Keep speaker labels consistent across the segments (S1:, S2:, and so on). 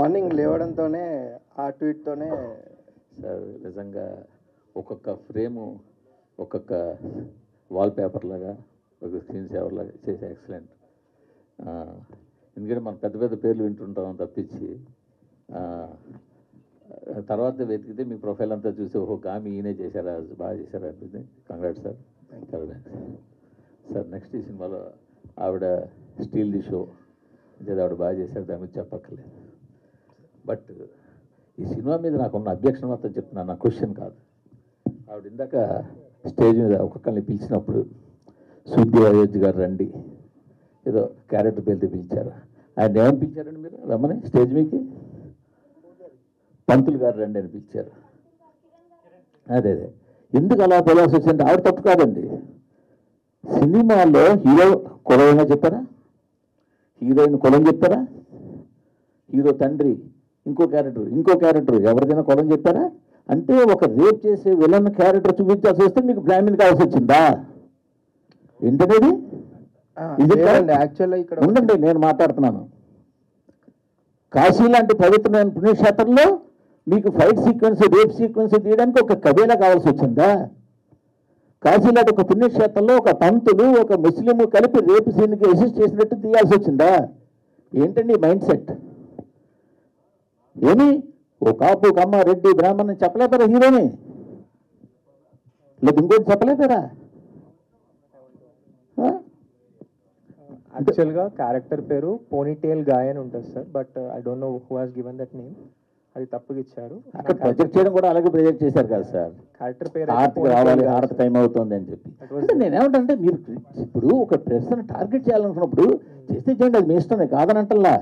S1: Morning లేవడంతోనే ఆ ట్వీట్తోనే
S2: sir నిజంగా ఒక్కొక్క ఫ్రేము ఒక్కొక్క వాల్ పేపర్ లాగా ఒక స్క్రీన్ సేవర్ లాగా చేసే ఎక్సలెంట్. ఎందుకంటే మనం పెద్ద పెద్ద పేర్లు వింటుంటాం తప్పించి తర్వాత వెతికితే మీ ప్రొఫైల్ అంతా చూసి ఓహో గామి ఈయనే చేశారా, బాగా చేశారా అనిపింది. Congrats sir. సార్ నెక్స్ట్ ఈ సినిమాలో ఆవిడ స్టీల్ ది షో అంటే ఆవిడ బాగా చేశారు, దాని మీద చెప్పక్కర్లేదు. బట్ ఈ సినిమా మీద నాకున్న అబ్జెక్షన్ మొత్తం చెప్తున్నాను, నా క్వశ్చన్ కాదు. ఆవిడ ఇందాక స్టేజ్ మీద ఒక్కొక్కరిని పిలిచినప్పుడు శుద్ధి అయోధ్య గారు రండి ఏదో క్యారెక్టర్ పేరుతో పిలిచారు. ఆయన ఏమని పిలిచారండి మీరు రమ్మని స్టేజ్ మీదకి? పంతులు గారు రండి అని పిలిచారు. అదే ఎందుకు అలా పిలవాల్సి వచ్చిందంటే ఆవిడ తప్పు కాదండి. సినిమాలో హీరో కులమైనా చెప్పారా, హీరోయిన్ కులం చెప్పారా, హీరో తండ్రి ఇంకో క్యారెక్టర్ ఎవరిదైనా కులం చెప్పారా? అంటే ఒక రేప్ చేసే విలన్ క్యారెక్టర్ చూపించాల్సి వస్తే మీకు బ్రాహ్మణ్ కావాల్సి వచ్చిందా ఏంటనేది?
S1: యాక్చువల్గా ఇక్కడ
S2: ఉండండి, నేను మాట్లాడుతున్నాను. కాశీ లాంటి పవిత్రమైన పుణ్యక్షేత్రంలో మీకు ఫైట్ సీక్వెన్స్ రేప్ సీక్వెన్స్ తీయడానికి ఒక కబేలా కావాల్సి వచ్చిందా? కాశీ లాంటి ఒక పుణ్యక్షేత్రంలో ఒక పంతులు ఒక ముస్లిం కలిపి రేపు సీన్కి అసిస్ట్ చేసినట్టు తీయాల్సి వచ్చిందా? ఏంటండి మైండ్ సెట్? ఏమి ఓ కాపు కమ్మ రెడ్డి బ్రాహ్మణ్ చెప్పలేపారా హీరోని? లేదు ఇంకోటి చెప్పలేపారా?
S3: యాక్చువల్గా క్యారెక్టర్ పేరు పోనీటేల్ గాయ్ అని ఉంటుంది sir, but I don't know who has given that name. అది తప్పుగా ఇచ్చారు.
S2: అక్కడ ప్రొజెక్ట్ చేయడం కూడా అలాగే ప్రొజెక్ట్ చేశారు కదా సార్.
S3: క్యారెక్టర్ పేరు
S2: హార్ట్కి రావాలి, హార్ట్ టైం అవుతుంది అని చెప్పి. అంటే నేనేమంటే మీరు ఇప్పుడు ఒక పర్సన్ టార్గెట్ చేయాలనుకున్నప్పుడు చేస్తే చేయండి, అది మీ ఇష్టమే కాదనంటల్లా.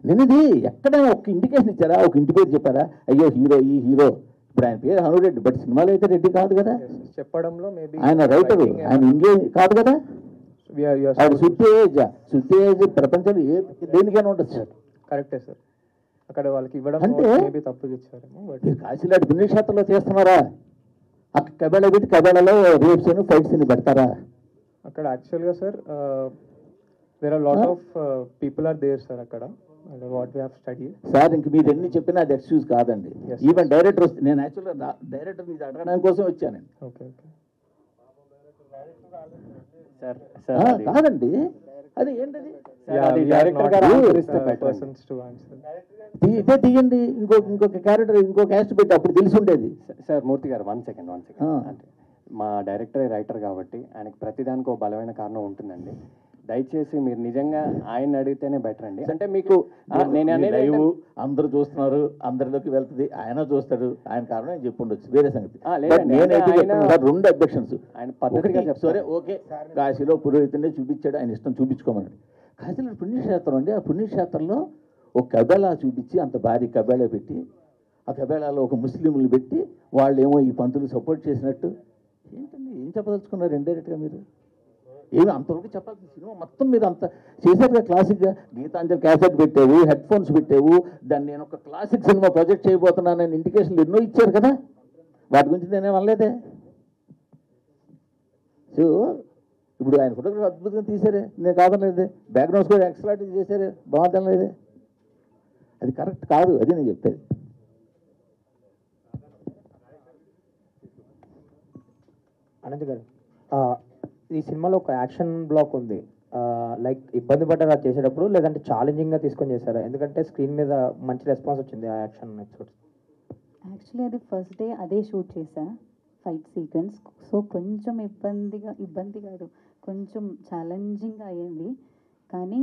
S2: నేను ఇది ఎక్కడైనా ఒక ఇండికేషన్ ఇచ్చారా, ఒక ఇంటి పేరు చెప్పారా? అయ్యో హీరో ఈ హీరో ఇప్పుడు ఆయన పేరు హనురెడ్డి, బట్ సినిమాలో అయితే రెడ్డి కాదు కదా.
S3: చెప్పడంలో మేబీ
S2: ఆయన రైటరు, ఆయన ఇంగ్లీష్ కాదు కదా. ఆయన శుద్ధి ఏజ్ ప్రపంచంలో దేనికైనా ఉండదు సార్.
S3: కరెక్టే సార్. అక్కడ వాళ్ళకి ఇవ్వడం
S2: అంటే
S3: మేబీ తప్పుగా ఇచ్చారేమో. బట్
S2: మీరు కాశీలాంటి పుణ్యక్షేత్రంలో చేస్తున్నారా? అక్కడ కబేళా పెట్టి కబేళాలో రేప్స్ అని ఫైట్స్ అని పెడతారా?
S3: అక్కడ యాక్చువల్గా sir there are lot of people are there sir అక్కడ, what we have study.
S2: Sir ఇంక మీరు ఎన్ని చెప్పినా అది ఎక్స్క్యూజ్ కాదండి. ఈవెన్ డైరెక్టర్ వస్తే నేను యాక్చువల్గా డైరెక్టర్ మీద అడగడానికి కోసం వచ్చాను.
S3: ఓకే ఓకే
S2: కాదండి, అది ఏంటది ఇదే తీయండి, ఇంకొక క్యారెక్టర్ ఇంకో క్యాస్ట్ పెట్టి అప్పుడు తెలిసి ఉండేది.
S4: సార్ మూర్తి గారు 1 సెకండ్ అంటే మా డైరెక్టర్ రైటర్ కాబట్టి ఆయనకి ప్రతిదానికి ఒక బలమైన కారణం ఉంటుందండి. దయచేసి మీరు నిజంగా ఆయన అడిగితేనే బెటర్ అండి. అంటే మీకు నేను అనేది
S2: అందరూ చూస్తున్నారు, అందరిలోకి వెళ్తుంది, ఆయన చూస్తాడు, ఆయన కారణం అని చెప్పి ఉండొచ్చు, వేరే సంగతి. రెండు అబ్జెక్షన్స్.
S4: ఆయన పద్ధతిగా
S2: సరే ఓకే, కాశీలో పురోహితుడిని చూపించాడు, ఆయన ఇష్టం చూపించుకోమన్నాడు. కాశీలో పుణ్యక్షేత్రం అండి, ఆ పుణ్యక్షేత్రంలో ఒక కబేళా చూపించి అంత భారీ కబేళా పెట్టి ఆ కబేళాలో ఒక ముస్లింలు పెట్టి వాళ్ళు ఏమో ఈ పంతులు సపోర్ట్ చేసినట్టు ఏంటండి, ఏం చెప్పదలుచుకున్నారు ఇండైరెక్ట్గా మీరు? ఏమి అంతవరకు చెప్పాల్సిన సినిమా మొత్తం మీరు అంత చేసేట్టుగా క్లాసిక్గా గీతాంజలి క్యాసెట్ పెట్టావు, హెడ్ ఫోన్స్ పెట్టావు, దాన్ని నేను ఒక క్లాసిక్ సినిమా ప్రొజెక్ట్ చేయబోతున్నానని ఇండికేషన్లు ఎన్నో ఇచ్చారు కదా, వాటి గురించి నేనేం అనలేదే. సో ఇప్పుడు ఆయన ఫోటోగ్రఫీ అద్భుతంగా తీసారే, నేను కాదనలేదే. బ్యాక్గ్రౌండ్స్ కూడా ఎక్స్ట్రాటివ్ చేశారే, బాగుందనలేదే. అది కరెక్ట్ కాదు, అది నేను చెప్పేది.
S5: అనంత్ గారు, ఈ సినిమాలో ఒక యాక్షన్ బ్లాక్ ఉంది. లైక్ ఇబ్బంది పడ్డారా చేసేటప్పుడు, లేదంటే ఛాలెంజింగ్గా తీసుకొని చేశారా? ఎందుకంటే స్క్రీన్ మీద మంచి రెస్పాన్స్ వచ్చింది ఆ యాక్షన్ ఎపిసోడ్స్.
S6: యాక్చువల్లీ అది ఫస్ట్ డే అదే షూట్ చేశా, ఫైట్ సీక్వెన్స్. సో కొంచెం ఇబ్బంది కాదు, కొంచెం ఛాలెంజింగ్ అయ్యింది. కానీ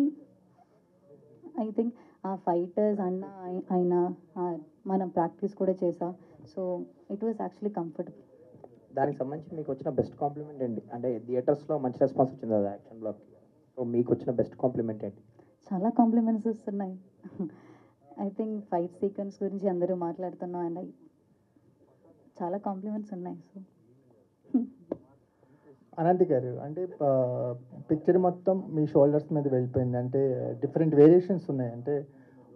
S6: ఐ థింక్ ఆ ఫైటర్స్ ఆయన మనం ప్రాక్టీస్ కూడా చేసా. So it was actually comfortable.
S5: దానికి సంబంధించి మీకు వచ్చిన బెస్ట్ కాంప్లిమెంట్ ఏంటి? అంటే థియేటర్స్లో మంచి రెస్పాన్స్ వచ్చింది అది యాక్షన్ బ్లాక్. సో మీకు వచ్చిన బెస్ట్ కాంప్లిమెంట్ ఏంటి?
S6: చాలా కాంప్లిమెంట్స్ వస్తున్నాయి. ఐ థింక్ ఫైట్ సీక్వెన్స్ గురించి అందరూ మాట్లాడుతున్నాం అండ్ చాలా కాంప్లిమెంట్స్ ఉన్నాయి. సో
S1: అనంత్ గారు, అంటే పిక్చర్ మొత్తం మీ షోల్డర్స్ మీద వెళ్ళిపోయింది. అంటే డిఫరెంట్ వేరియేషన్స్ ఉన్నాయి. అంటే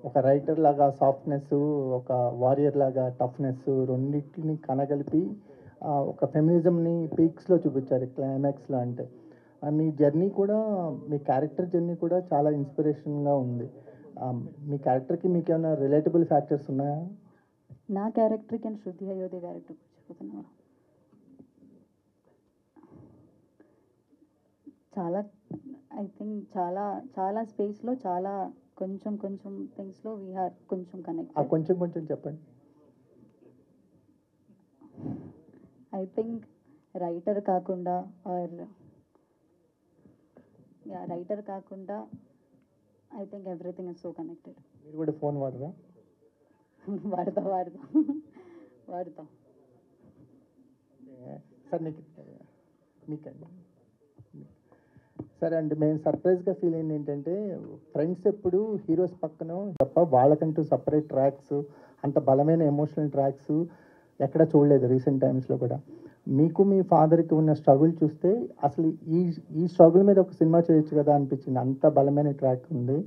S1: ఒక రైటర్ లాగా సాఫ్ట్నెస్, ఒక వారియర్ లాగా టఫ్నెస్, రెండింటిని కనగలిపి ఒక ఫెమినిజంని పీక్స్లో చూపించారు క్లైమాక్స్లో. అంటే మీ జర్నీ కూడా, మీ క్యారెక్టర్ జర్నీ కూడా చాలా ఇన్స్పిరేషన్గా ఉంది. మీ క్యారెక్టర్కి మీకు ఏమైనా రిలేటబుల్ ఫ్యాక్టర్స్ ఉన్నాయా?
S6: నా క్యారెక్టర్కి అండ్ శృతి అయోధ్య క్యారెక్టర్ చెప్పుతున్నాను. చాలా ఐ థింక్ చాలా చాలా స్పేస్లో చాలా కొంచెం కొంచెం థింగ్స్లో వీఆర్ కొంచెం కనెక్ట్.
S1: కొంచెం కొంచెం చెప్పండి.
S6: ఐ థింక్ రైటర్ కాకుండా I think everything is so connected.
S1: మీరు కూడా ఫోన్ వాడరా?
S6: వాడతాం.
S1: సార్ మీకండి. సరే అండి, మేము సర్ప్రైజ్గా ఫీల్ అయింది ఏంటంటే ఫ్రెండ్స్ ఎప్పుడు హీరోస్ పక్కన తప్ప వాళ్ళకంటూ సపరేట్ ట్రాక్స్, అంత బలమైన ఎమోషనల్ ట్రాక్స్ ఎక్కడ చూడలేదు రీసెంట్ టైమ్స్లో కూడా. మీకు మీ ఫాదర్కి ఉన్న స్ట్రగుల్ చూస్తే అసలు ఈ స్ట్రగుల్ మీద ఒక సినిమా చేయొచ్చు కదా అనిపించింది. అంత బలమైన ట్రాక్ ఉంది.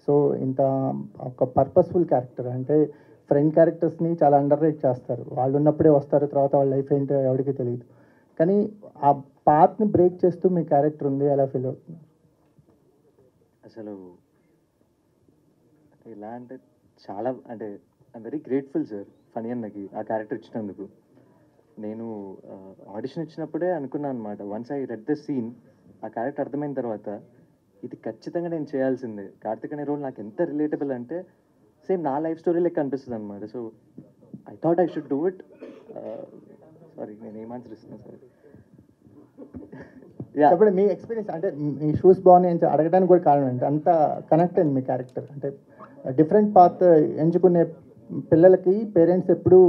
S1: సో ఇంత ఒక పర్పస్ఫుల్ క్యారెక్టర్, అంటే ఫ్రెండ్ క్యారెక్టర్స్ని చాలా అండర్ రేట్ చేస్తారు. వాళ్ళు ఉన్నప్పుడే వస్తారు, తర్వాత వాళ్ళ లైఫ్ ఏంటో ఎవరికి తెలియదు. కానీ ఆ పాత్ని బ్రేక్ చేస్తూ మీ క్యారెక్టర్ ఉంది, ఎలా ఫీల్ అవుతుంది?
S4: అసలు ఎలా అంటే చాలా అంటే I'm very grateful sir Phani అన్నకి ఆ క్యారెక్టర్ ఇచ్చినందుకు. నేను ఆడిషన్ ఇచ్చినప్పుడే అనుకున్నాను అనమాట. Once I read the scene, ఆ క్యారెక్టర్ అర్థమైన తర్వాత ఇది ఖచ్చితంగా నేను చేయాల్సిందే. కార్తిక్ అనే రోల్ నాకు ఎంత రిలేటబుల్ అంటే సేమ్ నా లైఫ్ స్టోరీ లెక్క అనిపిస్తుంది అనమాట. So I thought I should do it. Sorry, నేను ఏం ఆన్సర్ ఇస్తున్నాను సార్.
S1: ఇప్పుడు మీ ఎక్స్పీరియన్స్ అంటే మీ షూస్ బాగున్నాయి అని అడగడానికి కూడా కారణం అంటే అంత కనెక్ట్ అయింది మీ క్యారెక్టర్. అంటే డిఫరెంట్ పాత్ ఎంచుకునే పిల్లలకి పేరెంట్స్ ఎప్పుడు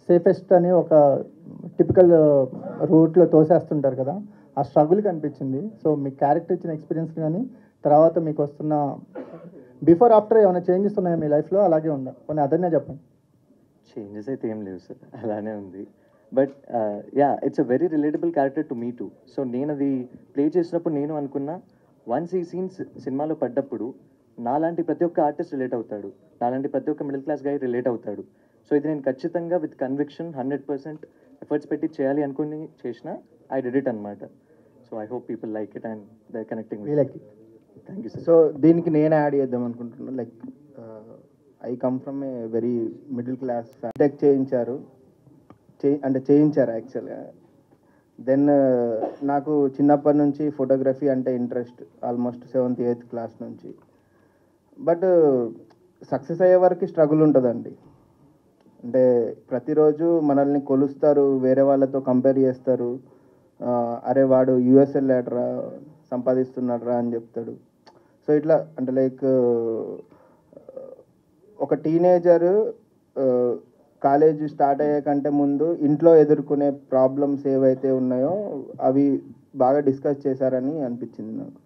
S1: సేఫెస్ట్ అని ఒక టిపికల్ రూట్లో తోసేస్తుంటారు కదా, ఆ స్ట్రగుల్ కనిపించింది. సో మీ క్యారెక్టర్ ఇచ్చిన ఎక్స్పీరియన్స్ కానీ తర్వాత మీకు వస్తున్న బిఫోర్ ఆఫ్టర్ ఏమైనా చేంజెస్ ఉన్నాయా మీ లైఫ్లో? అలాగే ఉందా? కొన్ని అదనే చెప్పండి.
S4: చేంజెస్ అయితే ఏం లేవు సార్, అలానే ఉంది. But it's a very relatable character to me two. So నేను అది ప్లే చేసినప్పుడు నేను అనుకున్నా, వన్స్ ఈ సీన్స్ సినిమాలో పడ్డప్పుడు నాలాంటి ప్రతి ఒక్క ఆర్టిస్ట్ రిలేట్ అవుతాడు, నాలాంటి ప్రతి ఒక్క మిడిల్ క్లాస్ గై రిలేట్ అవుతాడు. సో ఇది నేను ఖచ్చితంగా విత్ కన్విక్షన్ 100% ఎఫర్ట్స్ పెట్టి చేయాలి అనుకుని చేసిన ఐ డిడ్ ఇట్ అనమాట. So I hope people like it and they connecting.
S1: వీళ్ళకి
S4: థ్యాంక్ యూ సార్.
S7: సో దీనికి నేను యాడ్ చేద్దాం అనుకుంటున్నాను. Like I come from a very middle class tech చేయించారు యాక్చువల్గా. దెన్ నాకు చిన్నప్పటి నుంచి ఫోటోగ్రఫీ అంటే interest, almost 7th 8th class నుంచి. బట్ సక్సెస్ అయ్యే వరకు స్ట్రగుల్ ఉంటుందండి. అంటే ప్రతిరోజు మనల్ని కొలుస్తారు, వేరే వాళ్ళతో కంపేర్ చేస్తారు. అరే వాడు యూఎస్ వెళ్ళాడరా, సంపాదిస్తున్నాడరా అని చెప్తాడు. సో ఇట్లా అంటే లైక్ ఒక టీనేజర్ కాలేజ్ స్టార్ట్ అయ్యే కంటే ముందు ఇంట్లో ఎదుర్కొనే ప్రాబ్లమ్స్ ఏవైతే ఉన్నాయో అవి బాగా డిస్కస్ చేశారని అనిపించింది నాకు.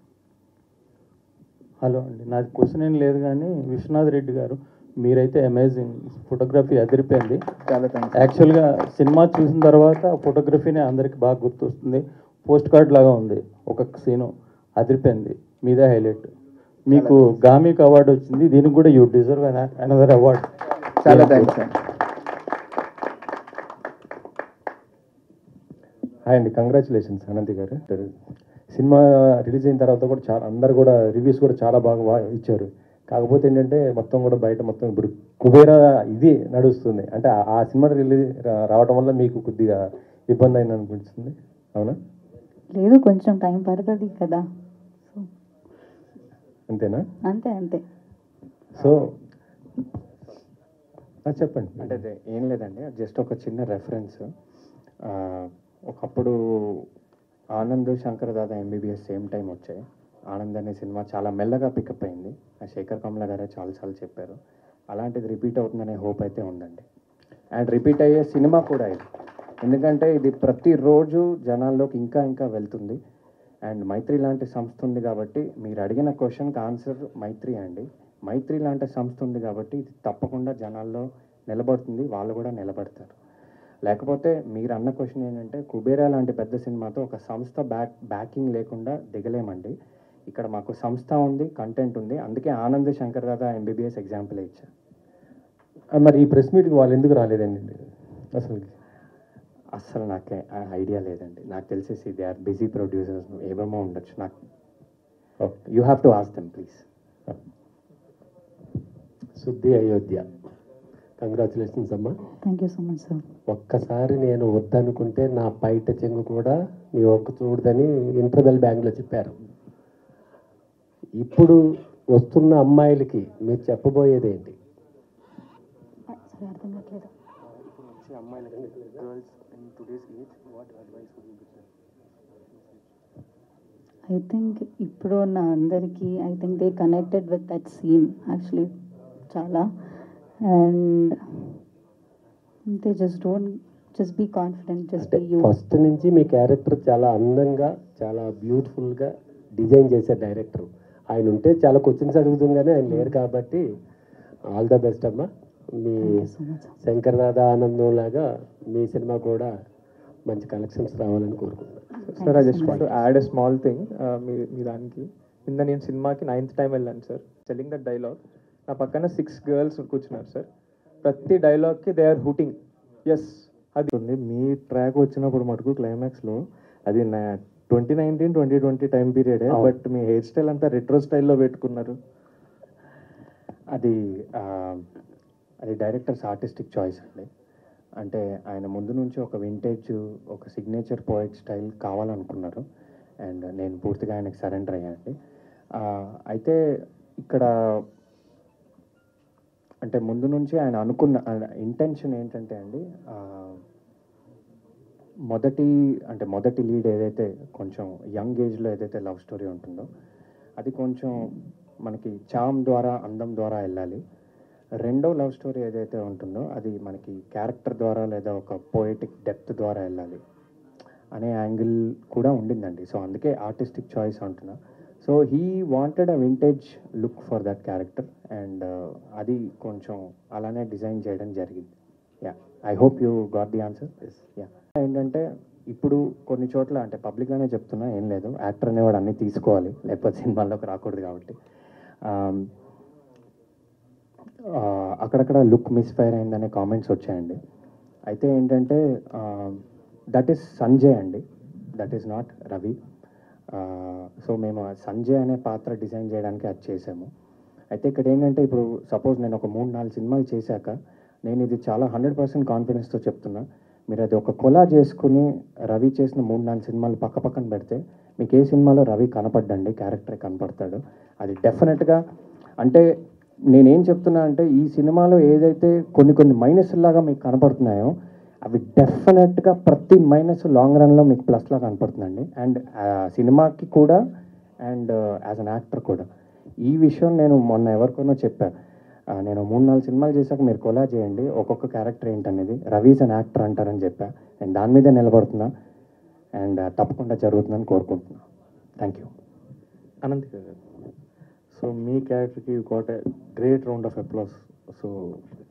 S8: హలో అండి, నాది క్వశ్చన్ ఏం లేదు కానీ విశ్వనాథ్ రెడ్డి గారు మీరైతే అమేజింగ్, ఫోటోగ్రఫీ అదిరిపోయింది.
S7: చాలా థ్యాంక్స్.
S8: యాక్చువల్గా సినిమా చూసిన తర్వాత ఫోటోగ్రఫీనే అందరికి బాగా గుర్తొస్తుంది. పోస్ట్ కార్డ్ లాగా ఉంది, ఒక్కొక్క సీను అదిరిపోయింది, మీదే హైలైట్. మీకు గామిక్ అవార్డు వచ్చింది, దీనికి కూడా యూ డిజర్వ్ అనదర్ అవార్డ్.
S7: చాలా థ్యాంక్స్ అండి.
S9: హాయ్ అండి, కంగ్రాచులేషన్స్ అనంతి గారు. సినిమా రిలీజ్ అయిన తర్వాత కూడా చాలా అందరు కూడా రివ్యూస్ కూడా చాలా బాగా ఇచ్చారు. కాకపోతే ఏంటంటే మొత్తం కూడా బయట మొత్తం ఇప్పుడు కుబేరా ఇది నడుస్తుంది. అంటే ఆ సినిమా రిలీజ్ రావడం వల్ల మీకు కొద్దిగా ఇబ్బంది అయింది అనిపిస్తుంది, అవునా?
S6: లేదు, కొంచెం టైం పడుతుంది కదా.
S9: అంతేనా?
S6: అంతే.
S9: సో చెప్పండి.
S4: అంటే ఏం లేదండి, జస్ట్ ఒక చిన్న రెఫరెన్స్. ఒకప్పుడు Anand Shankar Dada MBBS same time వచ్చాయి. ఆనంద్ అనే సినిమా చాలా మెల్లగా పికప్ అయింది. శేఖర్ కమల గారే చాలాసార్లు చెప్పారు. అలాంటిది రిపీట్ అవుతుందనే హోప్ అయితే ఉందండి. అండ్ రిపీట్ అయ్యే సినిమా కూడా ఇది, ఎందుకంటే ఇది ప్రతిరోజు జనాల్లోకి ఇంకా వెళ్తుంది. అండ్ మైత్రి లాంటి సంస్థ ఉంది కాబట్టి మీరు అడిగిన క్వశ్చన్కి ఆన్సర్ మైత్రి అండి. మైత్రి లాంటి సంస్థ ఉంది కాబట్టి ఇది తప్పకుండా జనాల్లో నిలబడుతుంది, వాళ్ళు కూడా నిలబడతారు. లేకపోతే మీరు అన్న క్వశ్చన్ ఏంటంటే కుబేరా లాంటి పెద్ద సినిమాతో ఒక సంస్థ బ్యాకింగ్ లేకుండా దిగలేమండి. ఇక్కడ మాకు సంస్థ ఉంది, కంటెంట్ ఉంది, అందుకే ఆనంద్ శంకర్ దాదా ఎంబీబీఎస్ ఎగ్జాంపుల్ ఇచ్చారు.
S9: మరి ఈ ప్రెస్ మీట్కి వాళ్ళు ఎందుకు రాలేదండి
S4: అసలు నాకే ఐడియా లేదండి. నాకు తెలిసేసి దే ఆర్ బిజీ ప్రొడ్యూసర్స్, ఏమేమో ఉండొచ్చు. నాకు you have to ask them please.
S9: శుద్ధి అయోధ్య. కంగ్రాచులేషన్స్ అమ్మా.
S6: Thank you so much sir.
S9: ఒక్కసారి నేను వద్దనుకుంటే నా పైట చెంగు కూడా నీ ఒక్క చూడదని ఇంటర్వెల్ బ్యాంగ్లో చెప్పారు. ఇప్పుడు వస్తున్న అమ్మాయిలకి మీరు చెప్పబోయేది ఏంటి?
S6: సరే అర్థం కావట్లేదు. ఐ థింక్ ఇప్పుడు ఉన్న అందరికీ I think they connected with that scene actually చాలా. And they just be confident, just be you.
S9: First నుంచి మీ క్యారెక్టర్ చాలా అందంగా, చాలా బ్యూటిఫుల్గా డిజైన్ చేశారు డైరెక్టర్. ఆయన ఉంటే చాలా క్వశ్చన్స్ అడుగుతుందని ఆయన లేరు కాబట్టి ఆల్ ద బెస్ట్ అమ్మా. మీ శంకర్నాథ ఆనందం లాగా మీ సినిమా కూడా మంచి కలెక్షన్స్ రావాలని కోరుకుంటున్నాను.
S3: Sir I just want to add a small thing మీ దానికి. కింద నేను సినిమాకి 9th టైం వెళ్ళాను సార్. టెల్లింగ్ దట్ డైలాగ్ నా పక్కన 6 గర్ల్స్ కూర్చున్నారు సార్. ప్రతి డైలాగ్కి దే ఆర్ హూటింగ్. ఎస్ అది
S8: ఉంది. మీ ట్రాక్ వచ్చినప్పుడు మటుకు క్లైమాక్స్లో అది 2019-2020 టైం పీరియడే, బట్ మీ హెయిర్ స్టైల్ అంతా రెట్రో స్టైల్లో పెట్టుకున్నారు.
S4: అది డైరెక్టర్స్ ఆర్టిస్టిక్ చాయిస్ అండి. అంటే ఆయన ముందు నుంచి ఒక వింటేజ్, ఒక సిగ్నేచర్ పోయిట్ స్టైల్ కావాలనుకున్నారు. అండ్ నేను పూర్తిగా ఆయనకి సరెండర్ అయ్యానండి. అయితే ఇక్కడ అంటే ముందు నుంచి ఆయన అనుకున్న ఇంటెన్షన్ ఏంటంటే అండి, మొదటి లీడ్ ఏదైతే కొంచెం యంగ్ ఏజ్లో ఏదైతే లవ్ స్టోరీ ఉంటుందో అది కొంచెం మనకి చామ్ ద్వారా, అందం ద్వారా వెళ్ళాలి. రెండో లవ్ స్టోరీ ఏదైతే ఉంటుందో అది మనకి క్యారెక్టర్ ద్వారా లేదా ఒక పోయటిక్ డెప్త్ ద్వారా వెళ్ళాలి అనే యాంగిల్ కూడా ఉండిందండి. సో అందుకే ఆర్టిస్టిక్ చాయిస్ అంటున్నా. So he wanted a vintage look for that character and అది కొంచెం అలానే డిజైన్ చేయడం జరిగింది. Yeah, I hope you got the answer. Yeah, ఏంటంటే ఇప్పుడు కొన్ని చోట్ల అంటే పబ్లిక్గానే చెప్తున్నా, ఏం లేదు, యాక్టర్ అనేవాడు అన్నీ తీసుకోవాలి, లేకపోతే సినిమాల్లోకి రాకూడదు కాబట్టి అక్కడక్కడ లుక్ మిస్ఫైర్ అయిందనే కామెంట్స్ వచ్చాయండి. అయితే ఏంటంటే దట్ ఈస్ సంజయ్ అండి, that is not Ravi. So మేము సంజయ్ అనే పాత్ర డిజైన్ చేయడానికి అది చేసాము. అయితే ఇక్కడ ఏంటంటే ఇప్పుడు సపోజ్ నేను ఒక 3-4 సినిమాలు చేశాక నేను ఇది చాలా 100% కాన్ఫిడెన్స్తో చెప్తున్నా, మీరు అది ఒక కొలా చేసుకుని రవి చేసిన 3-4 సినిమాలు పక్కన పెడితే మీకు ఏ సినిమాలో రవి కనపడ్డండి, క్యారెక్టర్ కనపడతాడు. అది డెఫినెట్గా అంటే నేనేం చెప్తున్నా అంటే ఈ సినిమాలో ఏదైతే కొన్ని మైనస్లాగా మీకు కనపడుతున్నాయో అవి డెఫినెట్గా ప్రతి మైనస్ లాంగ్ రన్లో మీకు ప్లస్లా కనపడుతుందండి. అండ్ సినిమాకి కూడా అండ్ యాజ్ అన్ యాక్టర్ కూడా. ఈ విషయం నేను మొన్న ఎవరికోనో చెప్పాను. నేను 3-4 సినిమాలు చేశాక మీరు కొలా చేయండి, ఒక్కొక్క క్యారెక్టర్ ఏంటనేది రవీస్ అన్ యాక్టర్ అంటారని చెప్పా. నేను దాని మీదే నిలబడుతున్నా అండ్ తప్పకుండా జరుగుతుందని కోరుకుంటున్నా. Thank you.
S8: అనంత్ గారు, సో మీ క్యారెక్టర్కి got a great round of applause. So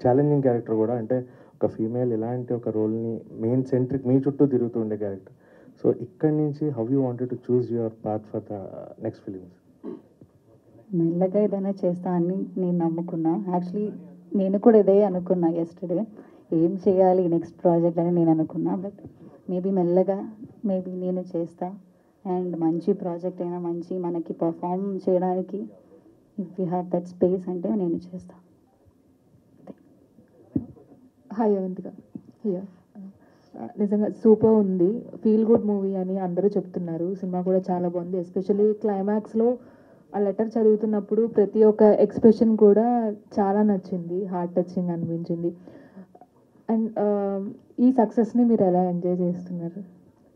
S8: challenging character కూడా, అంటే ఒక ఫీమేల్ ఇలాంటి ఒక రోల్ని మెయిన్ సెంట్రిక్ మీ చుట్టూ తిరుగుతూ ఉండే క్యారెక్టర్. సో ఇక్కడి నుంచి how you wanted to choose your path for the next films?
S6: మెల్లగా ఏదైనా చేస్తా అని నేను నమ్ముకున్నా. యాక్చువల్లీ నేను కూడా ఇదే అనుకున్నా ఎస్టర్డే, ఏం చేయాలి నెక్స్ట్ ప్రాజెక్ట్ అని నేను అనుకున్నా. బట్ మెల్లగా నేను చేస్తా. అండ్ మంచి ప్రాజెక్ట్ అయినా మంచి మనకి పర్ఫామ్ చేయడానికి if you have that space అంటే నేను చేస్తా.
S10: Hi Avantika here. నిజంగా సూపర్ ఉంది, ఫీల్ గుడ్ మూవీ అని అందరూ చెప్తున్నారు. సినిమా కూడా చాలా బాగుంది. ఎస్పెషల్లీ క్లైమాక్స్లో ఆ లెటర్ చదువుతున్నప్పుడు ప్రతి ఒక్క ఎక్స్ప్రెషన్ కూడా చాలా నచ్చింది, హార్ట్ టచింగ్ అనిపించింది. అండ్ ఈ సక్సెస్ని మీరు ఎలా ఎంజాయ్ చేస్తున్నారు?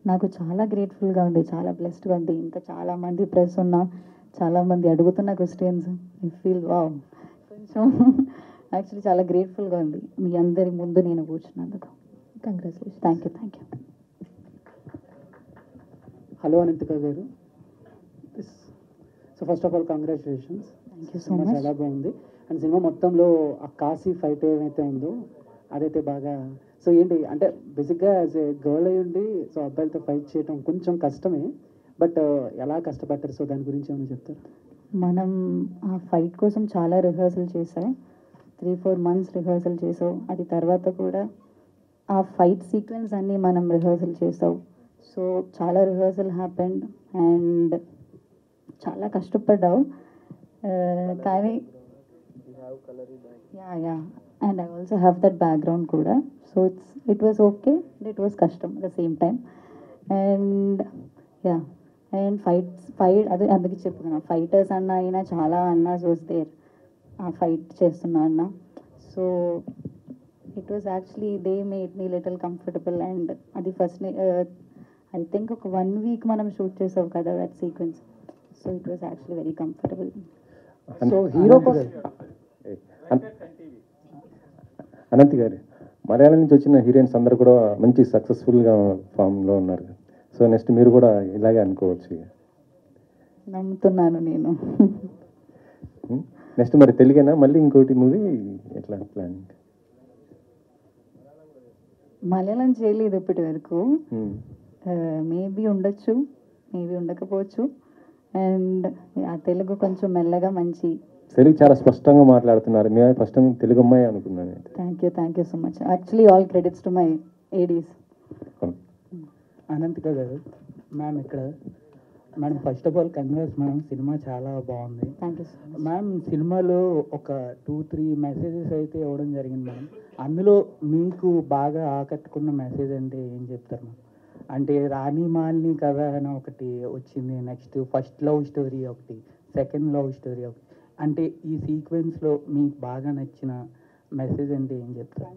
S6: నాకు చాలా గ్రేట్ఫుల్గా ఉంది, చాలా బ్లెస్డ్గా ఉంది. ఇంత చాలామంది ప్రెస్ ఉన్నా, చాలామంది అడుగుతున్న క్వశ్చన్స్, ఐ ఫీల్ వావ్. కొంచెం యాక్చువల్లీ చాలా గ్రేట్ఫుల్గా ఉంది మీ అందరి ముందు నేను కూర్చున్నందుకు.
S10: Congratulation.
S6: Thank you.
S11: Hello Ananthika garu. So first of all congratulations.
S6: Thank you so much.
S11: చాలా బాగుంది. అండ్ సినిమా మొత్తంలో ఆ కాశీ ఫైట్ ఏమైతే ఉందో అదైతే బాగా, సో ఏంటి అంటే బేసిక్గా యాజ్ ఏ గర్ల్ అయ్యి ఉండి సో అబ్బాయిలతో ఫైట్ చేయడం కొంచెం కష్టమే, బట్ ఎలా కష్టపడ్డారు, సో దాని గురించి ఏమైనా చెప్తారు?
S6: మనం ఆ ఫైట్ కోసం చాలా రిహర్సల్ చేసాం, 3-4 months రిహర్సల్ చేసాం. అది తర్వాత కూడా ఆ ఫైట్ సీక్వెన్స్ అన్నీ మనం రిహర్సల్ చేసాం. సో చాలా రిహర్సల్ హ్యాపెండ్ అండ్ చాలా కష్టపడ్డావు. కానీ Yeah. And I also have that background kuda. So it was okay. It was custom at the same time. And yeah. And fight అదే అందుకే చెప్తున్నా ఫైటర్స్ అన్న అయినా చాలా అన్నాస్ వాజ్ దేర్ ఆ ఫైట్ చేస్తున్నా అన్న. So it was actually they made me little comfortable. And అది ఫస్ట్ ఐ థింక్ ఒక 1 week మనం షూట్ చేసాం కదా that sequence. So it was actually very comfortable.
S5: So hero
S9: Anant గారు, మలయాళం నుంచి వచ్చిన హీరోయిన్స్ అందరూ కూడా మంచి సక్సెస్ఫుల్గా ఫామ్లో ఉన్నారు. సో నెక్స్ట్ మీరు కూడా ఇలాగే అనుకోవచ్చు.
S6: నమ్ముతున్నాను నేను.
S9: నెక్స్ట్ మరి తెలుగేనా మళ్ళీ ఇంకోటి మూవీ ఎట్లా ప్లానింగ్?
S6: మలయాళం చేయలేదు ఇప్పటి వరకు. మేబీ ఉండొచ్చు, మేబీ ఉండకపోవచ్చు. అండ్ ఆ తెలుగు కొంచెం మెల్లగా మంచి.
S9: తెలుగు చాలా స్పష్టంగా మాట్లాడుతున్నారు. మేము ఫస్ట్ టైం తెలుగు అమ్మాయి అనుకున్నాను.
S6: Thank you so much. Actually all credits to my Aedes.
S11: Ananthika గారు, మ్యామ్ ఇక్కడ madam first of all congrats ma'am, cinema చాలా బాగుంది.
S6: Thank you so much
S11: ma'am. సినిమాలో ఒక 2-3 మెసేజెస్ అయితే ఇవ్వడం జరిగింది మేడం. అందులో మీకు బాగా ఆకట్టుకున్న మెసేజ్ అంటే ఏం చెప్తారు మ్యామ్? అంటే రాణి మాలిని కథ అని ఒకటి వచ్చింది, నెక్స్ట్ ఫస్ట్ లవ్ స్టోరీ ఒకటి, సెకండ్ లవ్ స్టోరీ ఒకటి. అంటే ఈ సీక్వెన్స్లో మీకు బాగా నచ్చిన మెసేజ్ అంటే ఏం చెప్తారు?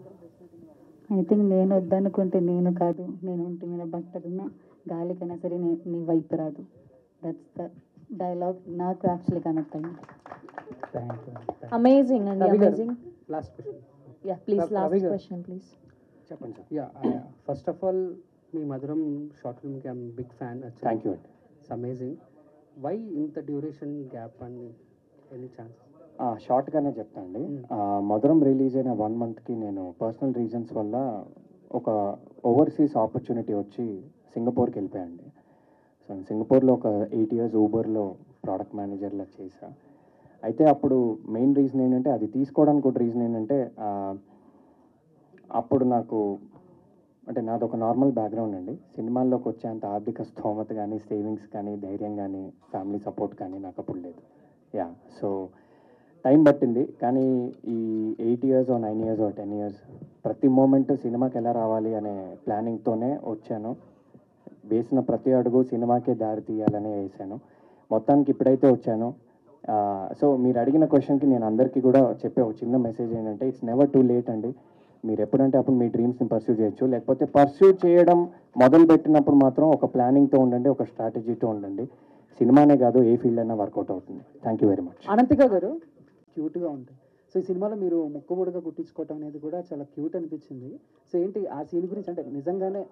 S6: ఐ థింక్ నేను వద్దనుకుంటే నేను కాదు, నేను ఒంటి మీద బట్టలున్నా గాలికైనా సరే నీ వైపు రాదు. దట్స్ ద డైలాగ్ నాకు యాక్చువల్లీ కనెక్ట్ అయింది.
S11: Thank you.
S10: అమేజింగ్ అండి, amazing.
S11: Last question.
S10: Yeah please, last question please.
S12: చెప్పండి sir. Yeah first of all మీ మధురం షార్ట్ ఫిల్మ్కి I'm big fan.
S4: Thank you అండి.
S12: It's amazing. వై ఇంత duration gap and any chance?
S4: షార్ట్గానే చెప్తా అండి. మధురం రిలీజ్ అయిన 1 monthకి నేను పర్సనల్ రీజన్స్ వల్ల ఒక ఓవర్సీస్ ఆపర్చునిటీ వచ్చి సింగపూర్కి వెళ్ళిపోయానండి. సో సింగపూర్లో ఒక 8 years ఊబర్లో ప్రోడక్ట్ మేనేజర్లా చేశా. అయితే అప్పుడు మెయిన్ రీజన్ ఏంటంటే, అది తీసుకోవడానికి ఒక రీజన్ ఏంటంటే, అప్పుడు నాకు అంటే నాది ఒక నార్మల్ బ్యాక్గ్రౌండ్ అండి. సినిమాల్లోకి వచ్చేంత ఆర్థిక స్తోమత కానీ, సేవింగ్స్ కానీ, ధైర్యం కానీ, ఫ్యామిలీ సపోర్ట్ కానీ నాకు అప్పుడు లేదు. సో టైం పట్టింది. కానీ ఈ 8 years 9 years 10 years ప్రతి మూమెంట్ సినిమాకి ఎలా రావాలి అనే ప్లానింగ్తోనే వచ్చాను. వేసిన ప్రతి అడుగు సినిమాకే దారి తీయాలని వేసాను. మొత్తానికి ఇప్పుడైతే వచ్చాను. సో మీరు అడిగిన క్వశ్చన్కి నేను అందరికీ కూడా చెప్పే ఒక చిన్న మెసేజ్ ఏంటంటే, ఇట్స్ నెవర్ టూ లేట్ అండి. మీరు ఎప్పుడంటే అప్పుడు మీ డ్రీమ్స్ని పర్సూ చేయొచ్చు. లేకపోతే పర్సూ చేయడం మొదలుపెట్టినప్పుడు మాత్రం ఒక ప్లానింగ్తో ఉండండి, ఒక స్ట్రాటజీతో ఉండండి. సినిమానే కాదు, ఏ ఫీల్డ్ అయినా వర్కౌట్ అవుతుంది. Thank you very much.
S11: Ananthika గారు, క్యూట్గా ఉంటాయి. సో ఈ సినిమాలో మీరు ముక్కుబుడుగా కుట్టించుకోవటం అనేది కూడా చాలా క్యూట్ అనిపించింది. సో ఏంటి ఆ సీన్ గురించి? అంటే నిజంగానే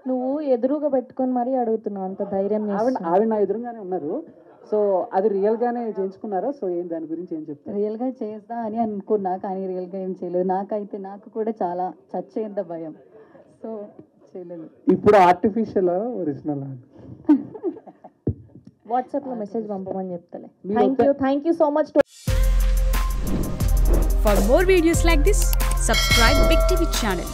S10: నువ్వు ఎదురుగా పెట్టుకొని మరీ అడుగుతున్నావు, అంత ధైర్యం.
S11: ఆవిడ నా ఎదురుగానే ఉన్నారు. సో అది రియల్గానే చేయించుకున్నారా? సో దాని గురించి ఏం చెప్తారు?
S6: రియల్గా చేస్తా అని అనుకున్నా, కానీ రియల్గా ఏం చేయలేదు. నాకు కూడా చాలా చచ్చేంత భయం. సో చేయలేదు.
S12: ఇప్పుడు ఆర్టిఫిషియల్ ఒరిజినల్?
S10: వాట్సాప్లో మెసేజ్ పంపమని చెప్తలే. Thank you so much.
S13: For more videos like this, subscribe Big TV channel.